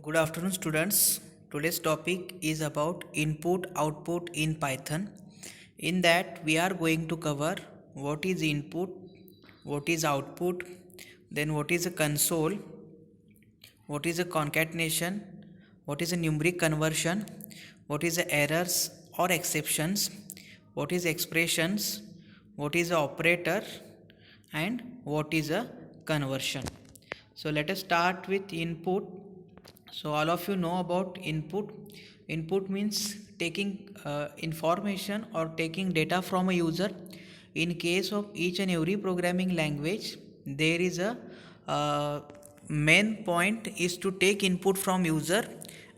Good afternoon, students. Today's topic is about input output in Python. In that, we are going to cover what is input, what is output, then what is a console, what is a concatenation, what is a numeric conversion, what is the errors or exceptions, what is expressions, what is a operator, and what is a conversion. So let us start with input. So all of you know about input. Input means taking information or taking data from a user. In case of each and every programming language, there is a main point is to take input from user,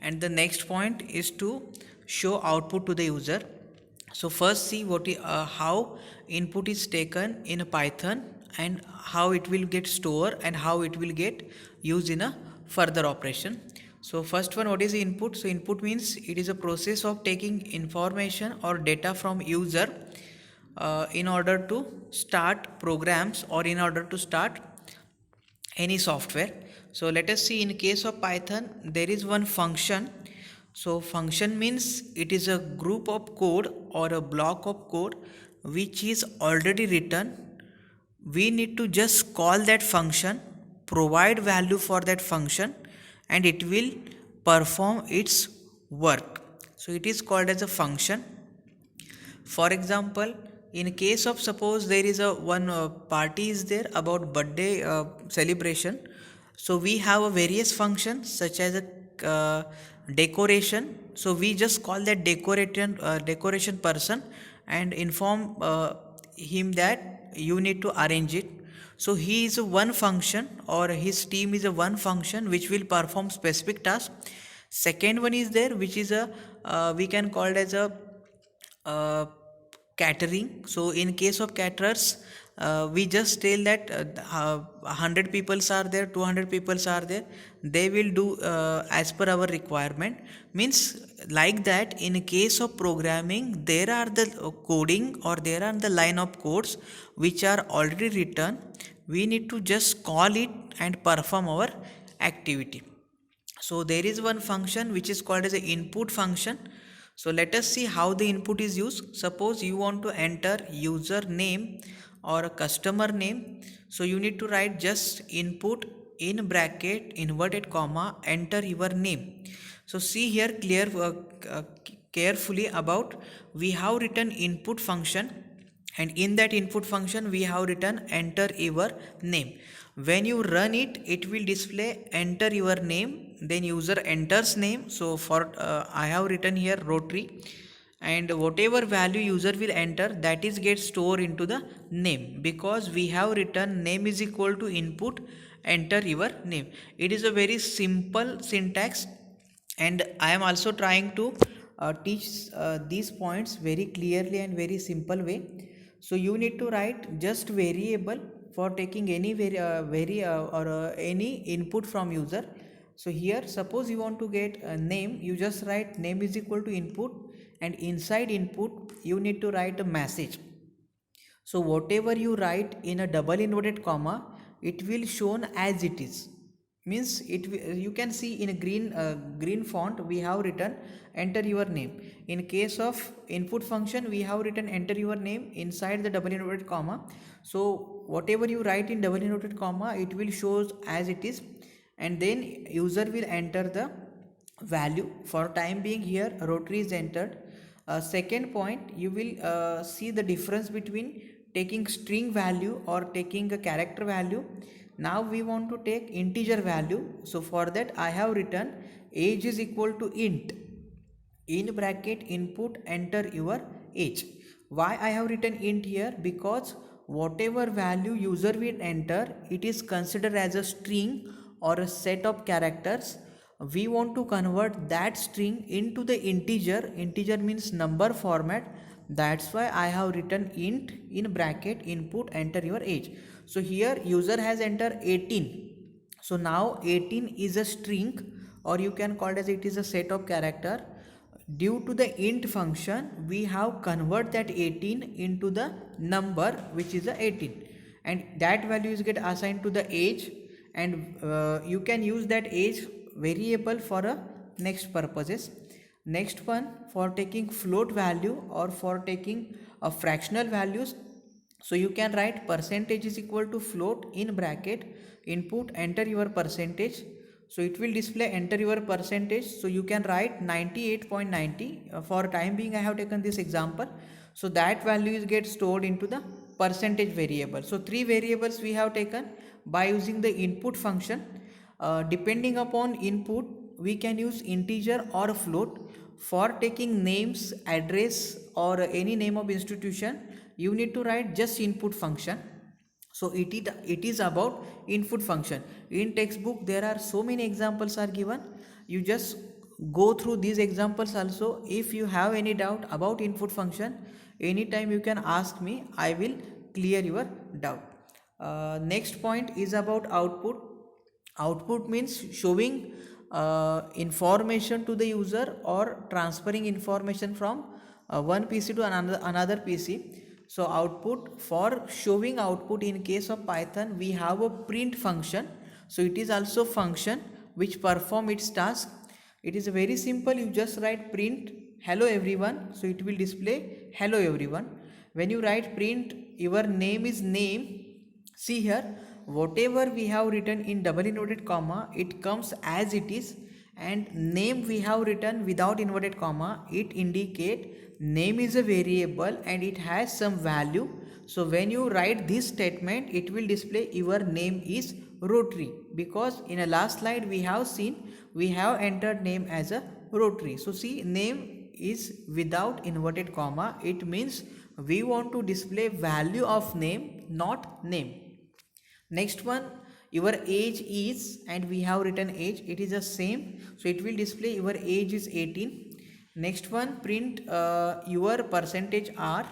and the next point is to show output to the user. So first see how input is taken in a Python and how it will get stored and how it will get used in a further operation. So first one, what is input? So input means it is a process of taking information or data from user in order to start programs or in order to start any software. So let us see, in case of Python there is one function. So function means it is a group of code or a block of code which is already written. We need to just call that function, provide value for that function, and it will perform its work. So it is called as a function. For example, in case of, suppose there is a one party is there about birthday celebration. So we have a various functions such as a decoration. So we just call that decoration person and inform him that you need to arrange it. So he is a one function, or his team is a one function which will perform specific task. Second one is there, which is a we can call it as a catering. So in case of caterers, we just tell that 100 people are there, 200 people are there, they will do as per our requirement. Means like that, in case of programming, there are the coding or there are the line of codes which are already written. We need to just call it and perform our activity. So there is one function which is called as an input function. So let us see how the input is used. Suppose you want to enter user name or a customer name. So you need to write just input in bracket inverted comma enter your name. So see here carefully about, we have written input function, and in that input function we have written enter your name. When you run it, it will display enter your name, then user enters name. So for I have written here Rotary, and whatever value user will enter, that is get stored into the name, because we have written name is equal to input enter your name. It is a very simple syntax, and I am also trying to teach these points very clearly and very simple way. So you need to write just variable for taking any any input from user. So here suppose you want to get a name, you just write name is equal to input, and inside input you need to write a message. So whatever you write in a double inverted comma, it will shown as it is. Means you can see in a green font we have written enter your name. In case of input function, we have written enter your name inside the double inverted comma. So whatever you write in double inverted comma, it will shows as it is, and then user will enter the value. For time being here Rotary is entered. Second point, you will see the difference between taking string value or taking a character value. Now we want to take integer value. So for that I have written age is equal to int in bracket input enter your age. Why I have written int here? Because whatever value user will enter, it is considered as a string or a set of characters. We want to convert that string into the integer means number format. That's why I have written int in bracket input enter your age. So here user has entered 18. So now 18 is a string, or you can call it as it is a set of character. Due to the int function, we have convert that 18 into the number which is the 18, and that value is get assigned to the age, and you can use that age variable for a next purposes. Next one, for taking float value or for taking a fractional values, so you can write percentage is equal to float in bracket input, enter your percentage, so it will display enter your percentage. So you can write 98.90. For time being I have taken this example, so that value is get stored into the percentage variable. So three variables we have taken by using the input function. Depending upon input we can use integer or a float. For taking names, address or any name of institution, you need to write just input function. So it is about input function. In textbook there are so many examples are given, you just go through these examples also. If you have any doubt about input function, anytime you can ask me, I will clear your doubt. Next point is about output. Output means showing information to the user or transferring information from one PC to another PC. So output, for showing output in case of Python we have a print function. So it is also function which perform its task. It is very simple, you just write print hello everyone, so it will display hello everyone. When you write print your name is name, see here, whatever we have written in double inverted comma, it comes as it is, and name we have written without inverted comma, it indicate name is a variable and it has some value. So when you write this statement, it will display your name is Rotary, because in a last slide we have seen we have entered name as a Rotary. So see, name is without inverted comma, it means we want to display value of name, not name. Next one, your age is, and we have written age, it is the same, so it will display your age is 18. Next one, print your percentage R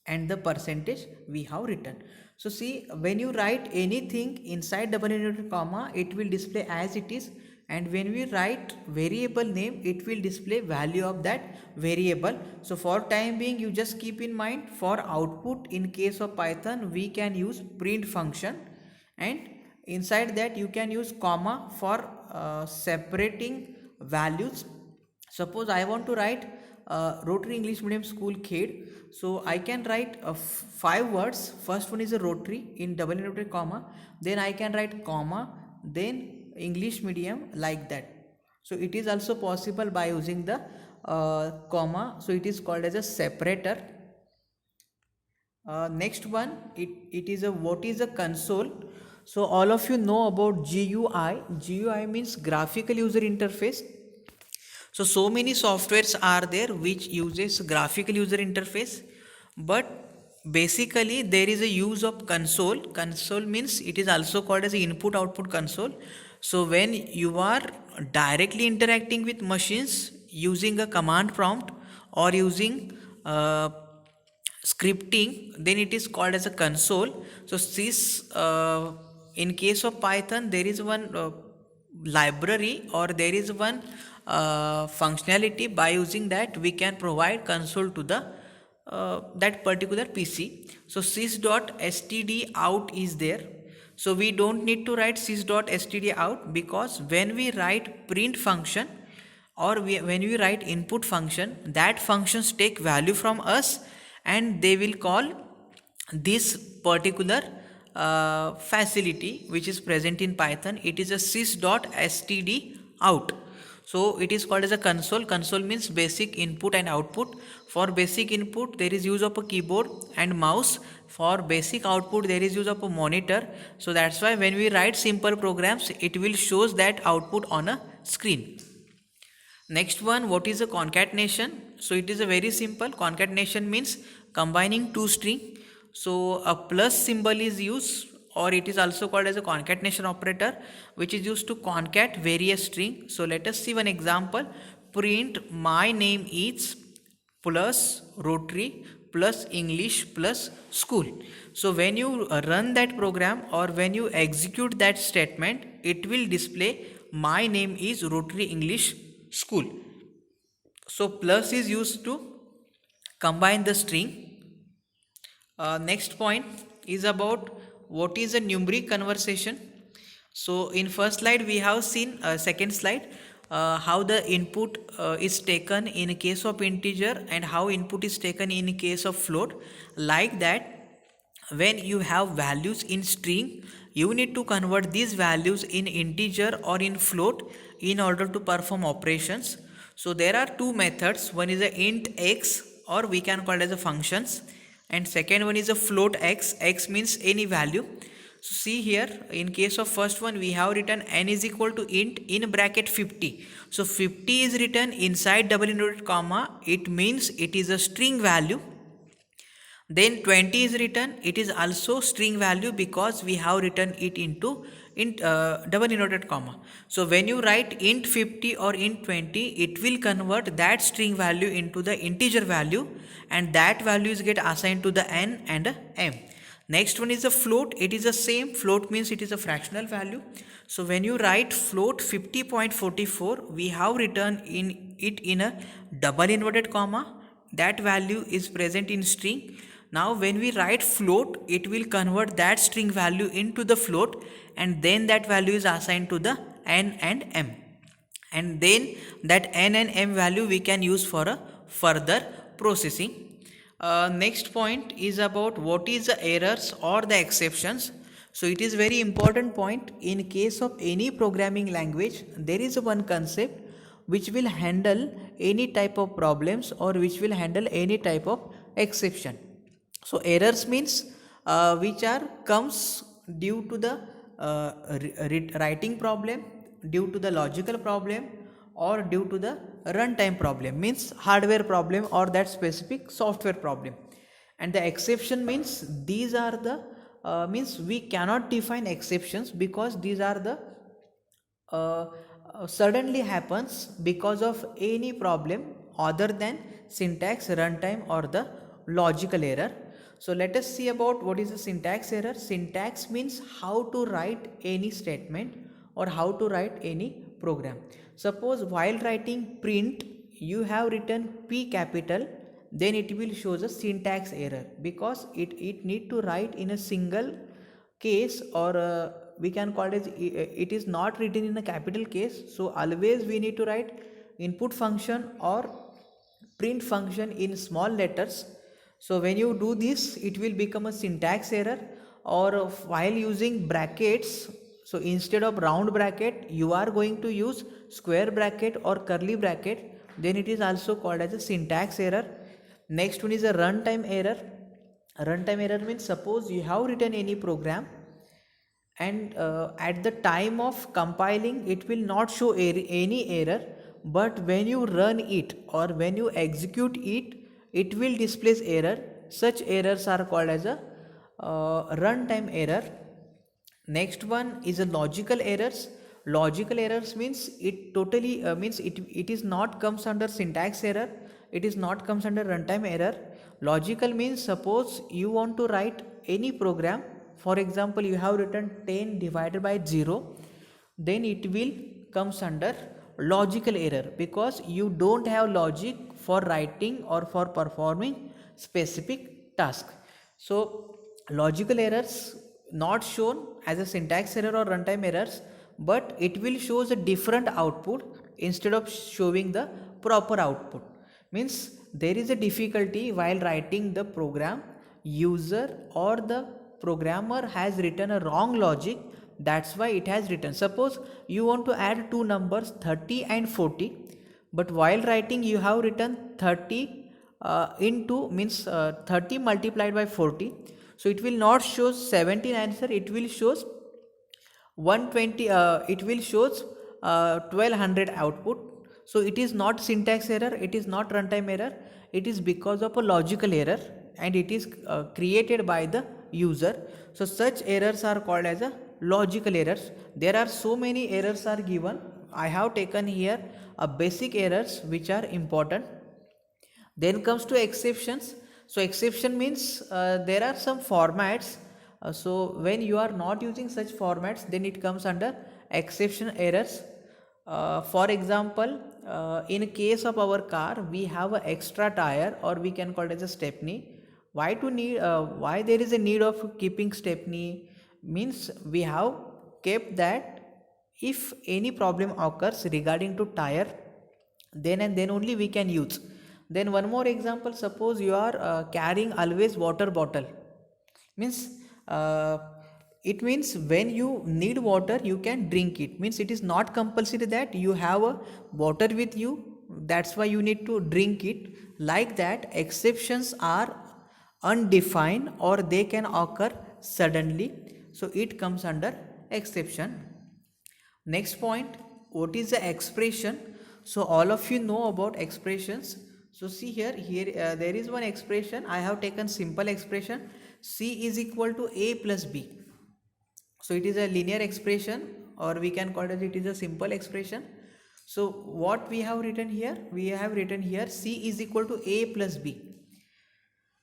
and the percentage we have written. So see, when you write anything inside double inverted comma, it will display as it is, and when we write variable name, it will display value of that variable. So for time being, you just keep in mind, for output in case of Python we can use print function, and inside that you can use comma for separating values. Suppose I want to write Rotary English Medium School Khed, so I can write 5 words. First one is a Rotary in double inverted comma, then I can write comma, then English medium, like that. So it is also possible by using the comma, so it is called as a separator. Next one, it is a what is a console. So all of you know about GUI. GUI means graphical user interface. So many softwares are there which uses graphical user interface, but basically there is a use of console. Console means it is also called as input output console. So when you are directly interacting with machines using a command prompt or using scripting, then it is called as a console. So this in case of Python there is one library, or there is one functionality by using that we can provide console to the that particular PC. So sys.std out is there. So we don't need to write sys.std out, because when we write print function or when we write input function, that functions take value from us and they will call this particular facility which is present in Python. It is a sys.std out. So it is called as a console. Console means basic input and output. For basic input there is use of a keyboard and mouse. For basic output there is use of a monitor. So that's why when we write simple programs, it will shows that output on a screen. Next one, what is a concatenation? So it is a very simple. Concatenation means combining two string. So a plus symbol is used, or it is also called as a concatenation operator, which is used to concat various string. So let us see one example. Print my name is plus Rotary plus English plus school. So when you run that program or when you execute that statement, it will display my name is Rotary English school. So plus is used to combine the string. Next point is about what is a numeric conversation. So in first slide we have seen, second slide, how the input is taken in case of integer and how input is taken in case of float. Like that, when you have values in string, you need to convert these values in integer or in float in order to perform operations. So there are two methods. One is a int x, or we can call it as a functions, and second one is a float x. X means any value. So see here, in case of first one we have written n is equal to int in bracket 50. So 50 is written inside double inverted comma. It means it is a string value. Then 20 is written, it is also string value because we have written it into double inverted comma. So when you write int 50 or int 20, it will convert that string value into the integer value, and that values get assigned to the n and m. Next one is a float. It is the same. Float means it is a fractional value. So when you write float 50.44, we have written it in a double inverted comma. That value is present in string. Now when we write float, it will convert that string value into the float, and then that value is assigned to the n and m. And then that n and m value we can use for a further processing. Next point is about what is the errors or the exceptions. So it is very important point. In case of any programming language, there is one concept which will handle any type of problems or which will handle any type of exception. So errors means which are comes due to the writing problem, due to the logical problem, or due to the runtime problem, means hardware problem or that specific software problem. And the exception means these are the means we cannot define exceptions because these are the suddenly happens because of any problem other than syntax, runtime, or the logical error. So let us see about what is the syntax error. Syntax means how to write any statement or how to write any program. Suppose while writing print, you have written P capital, then it will shows a syntax error because it need to write in a single case, or we can call it it is not written in a capital case. So always we need to write input function or print function in small letters. So when you do this, it will become a syntax error. Or while using brackets, so instead of round bracket, you are going to use square bracket or curly bracket, then it is also called as a syntax error. Next one is a runtime error. Runtime error means suppose you have written any program and at the time of compiling it will not show any error, but when you run it or when you execute it, it will display error. Such errors are called as a runtime error. Next one is a logical errors. Logical errors means it totally means it is not comes under syntax error, it is not comes under runtime error. Logical means suppose you want to write any program, for example you have written 10 divided by 0, then it will comes under logical error because you don't have logic for writing or for performing specific task. So logical errors not shown as a syntax error or runtime errors, but it will shows a different output instead of showing the proper output. Means there is a difficulty while writing the program, user or the programmer has written a wrong logic, that's why it has written. Suppose you want to add two numbers 30 and 40, but while writing you have written 30 into means 30 multiplied by 40, so it will not show 17 answer, it will shows 120, it will shows 1200 output. So it is not syntax error, it is not runtime error, it is because of a logical error and it is created by the user. So such errors are called as a logical errors. There are so many errors are given. I have taken here a basic errors which are important. Then comes to exceptions. So exception means there are some formats. So when you are not using such formats, then it comes under exception errors. For example, in case of our car, we have an extra tire or we can call it as a stepney. Why there is a need of keeping stepney means we have kept that if any problem occurs regarding to tire, then and then only we can use. Then one more example, suppose you are carrying always water bottle, means uh, it means when you need water you can drink it, means it is not compulsory that you have a water with you, that's why you need to drink it. Like that, exceptions are undefined or they can occur suddenly, so it comes under exception. Next point, what is the expression? So all of you know about expressions. So see here there is one expression. I have taken simple expression. C is equal to A plus B. So it is a linear expression, or we can call it is a simple expression. So what we have written here? We have written here C is equal to A plus B.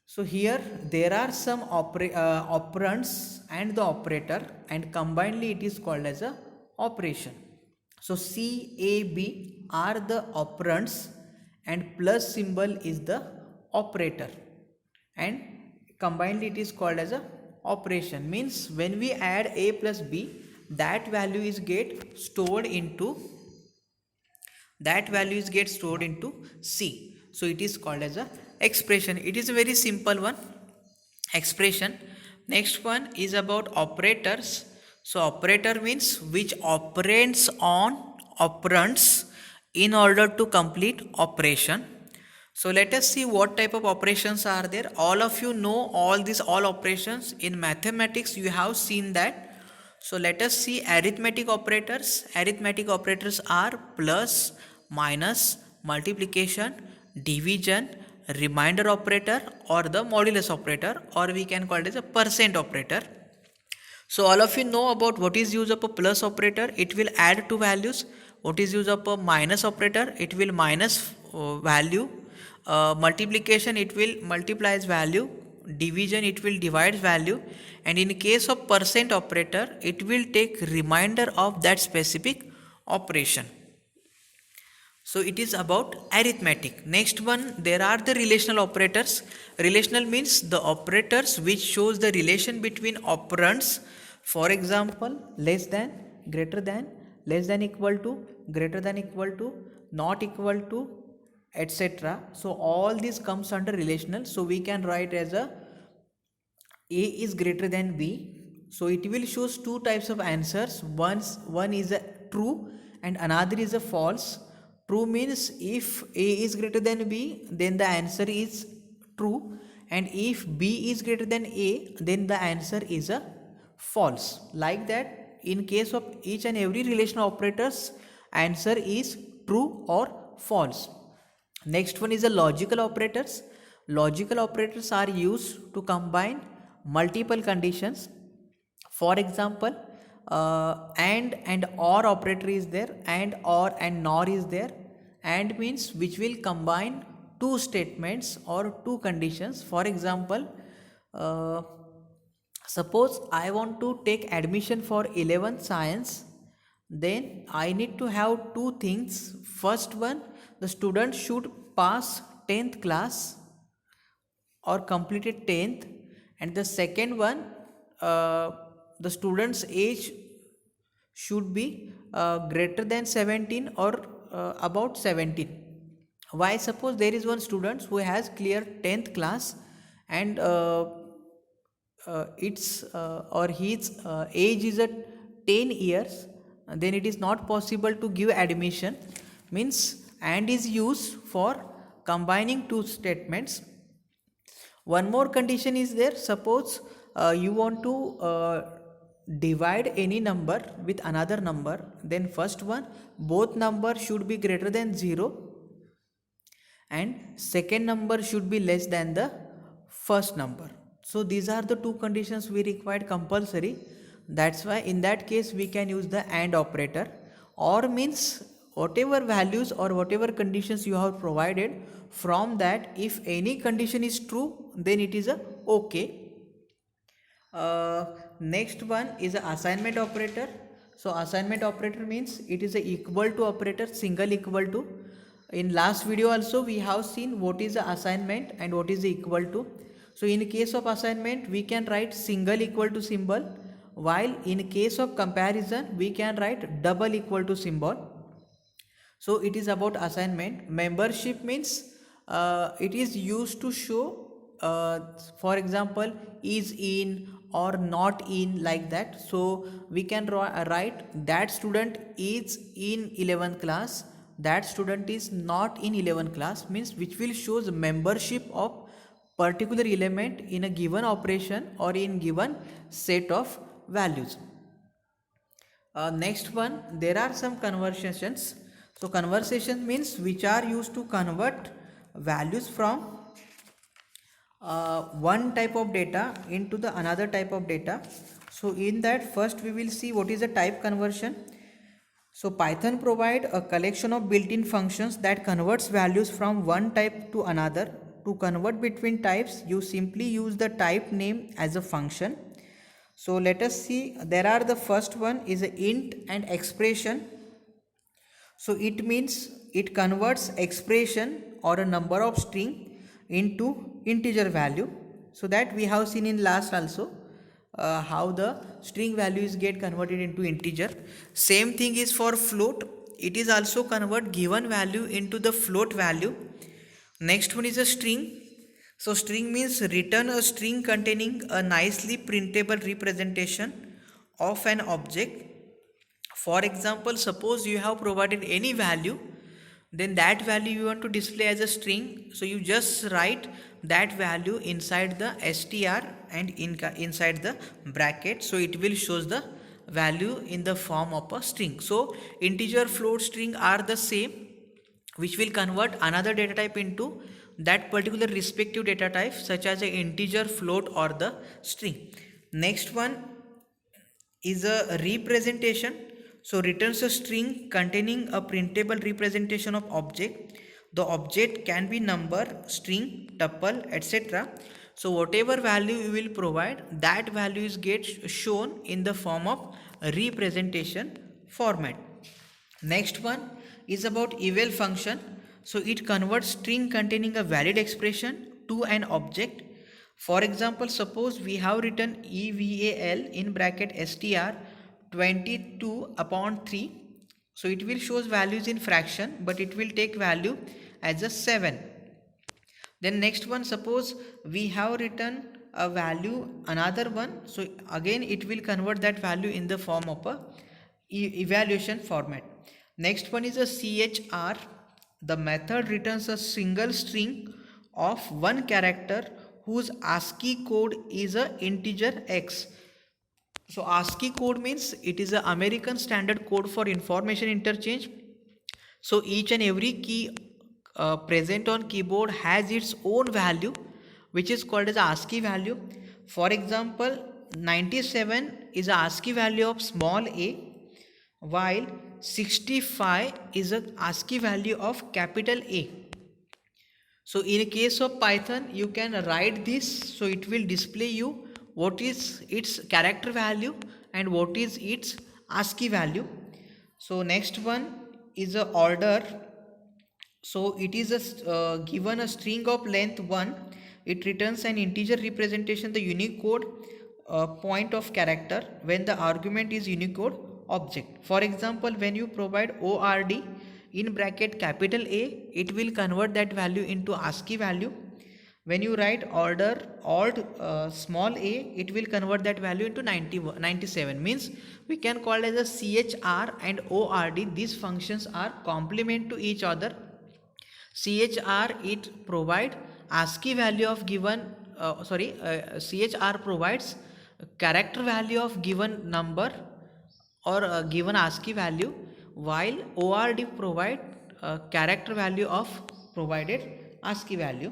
So here there are some operands and the operator, and combinedly it is called as a operation. So C, A, B are the operands and plus symbol is the operator, and combinedly it is called as a operation. Means when we add A plus B, that value is get stored into C. So it is called as a expression. It is a very simple one, expression. Next one is about operators. So operator means which operates on operands in order to complete operation. So let us see what type of operations are there. All of you know all operations. In mathematics you have seen that. So let us see arithmetic operators. Arithmetic operators are plus, minus, multiplication, division, remainder operator, or the modulus operator, or we can call it as a percent operator. So all of you know about what is use of a plus operator. It will add two values. What is use of a minus operator? It will minus value. Multiplication, it will multiplies value. Division, it will divide value. And in case of percent operator, it will take remainder of that specific operation. So it is about arithmetic. Next one, there are the relational operators. Relational means the operators which shows the relation between operands. For example, less than, greater than, less than equal to, greater than equal to, not equal to, etc. So all this comes under relational. So we can write as a is greater than B. So it will shows two types of answers. One is a true and another is a false. True means if A is greater than B, then the answer is true, and if B is greater than A, then the answer is a false. Like that, in case of each and every relational operators, answer is true or false. Next one is the logical operators. Logical operators are used to combine multiple conditions. For example, and or operator is there, and or and nor is there. And means which will combine two statements or two conditions. For example, suppose I want to take admission for 11th science, then I need to have two things. First one, the student should pass 10th class or completed 10th, and the second one, the student's age should be greater than 17 or about 17. Why? Suppose there is one student who has cleared 10th class and its or his age is at 10 years, then it is not possible to give admission. Means and is used for combining two statements. One more condition is there. Suppose you want to divide any number with another number, then first one, both numbers should be greater than 0, and second number should be less than the first number. So these are the two conditions we required compulsory. That's why in that case we can use the AND operator. Or means whatever values or whatever conditions you have provided, from that if any condition is true, then it is a okay. Next one is a assignment operator. So assignment operator means it is a equal to operator, single equal to. In last video also we have seen what is the assignment and what is the equal to. So in case of assignment we can write single equal to symbol. while in case of comparison we can write double equal to symbol. So it is about assignment. Membership means it is used to show, for example, is in or not in, like that. So we can write that student is in 11th class, that student is not in 11th class, means which will show the membership of particular element in a given operation or in given set of values. Next one, there are some conversations. So conversation means which are used to convert values from one type of data into the another type of data. So in that, first we will see what is a type conversion. So Python provide a collection of built-in functions that converts values from one type to another. To convert between types, you simply use the type name as a function. So let us see, there are the first one is a int and expression. So it means it converts expression or a number of string into integer value. So that we have seen in last also, how the string values get converted into integer. Same thing is for float. It is also convert given value into the float value. Next one is a string. So string means return a string containing a nicely printable representation of an object. For example, suppose you have provided any value, then that value you want to display as a string. So you just write that value inside the str and inside the bracket. So it will shows the value in the form of a string. So integer, float, string are the same, which will convert another data type into that particular respective data type, such as a integer, float or the string. Next one is a representation. So returns a string containing a printable representation of object. The object can be number, string, tuple, etc. So whatever value you will provide, that value is get shown in the form of representation format. Next one is about eval function. So it converts string containing a valid expression to an object. For example, suppose we have written eval in bracket str 22 upon 3. So it will shows values in fraction, but it will take value as a 7. Then next one, suppose we have written a value another one. So again it will convert that value in the form of a evaluation format. Next one is a chr. The method returns a single string of one character whose ASCII code is a integer x. So ASCII code means it is an American standard code for information interchange. So each and every key present on keyboard has its own value, which is called as ASCII value. For example, 97 is a ASCII value of small a, while 65 is a ASCII value of capital A. So in case of Python, you can write this, so it will display you what is its character value and what is its ASCII value. So next one is a order. So it is a given a string of length 1. It returns an integer representation, the Unicode point of character when the argument is Unicode object. For example, when you provide ORD in bracket capital A, it will convert that value into ASCII value. When you write order alt small a, it will convert that value into 97. Means we can call as a chr and ord. These functions are complement to each other. Chr, it provide ASCII value of given chr provides character value of given number or a given ASCII value, while ORD provide character value of provided ASCII value.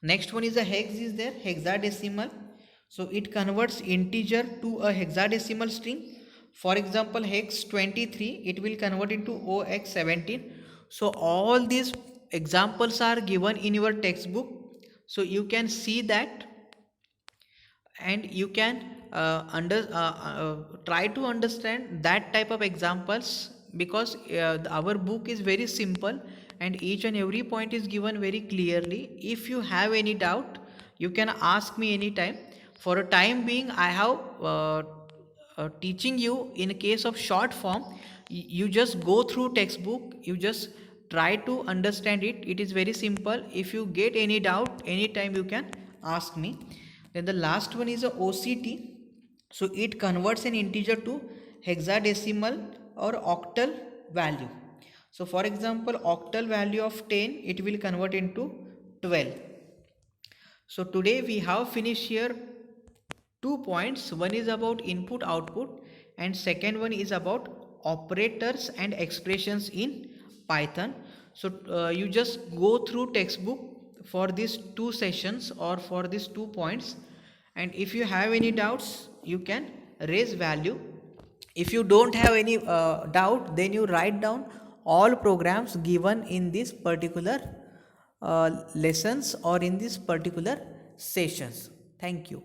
Next one is a hex is there, hexadecimal. So it converts integer to a hexadecimal string. For example, hex 23, it will convert into OX17. So all these examples are given in your textbook. So you can see that and you can try to understand that type of examples, because our book is very simple and each and every point is given very clearly. If you have any doubt, you can ask me anytime. For a time being, I have teaching you in case of short form. You just go through textbook, you just try to understand it. It is very simple. If you get any doubt anytime, you can ask me. Then the last one is a OCT. So it converts an integer to hexadecimal or octal value. So for example, octal value of 10, it will convert into 12. So today we have finished here 2 points. One is about input output, and second one is about operators and expressions in Python. So you just go through textbook for these 2 sessions or for these 2 points, and if you have any doubts, you can raise value. If you don't have any doubt, then you write down all programs given in this particular lessons or in this particular sessions. Thank you.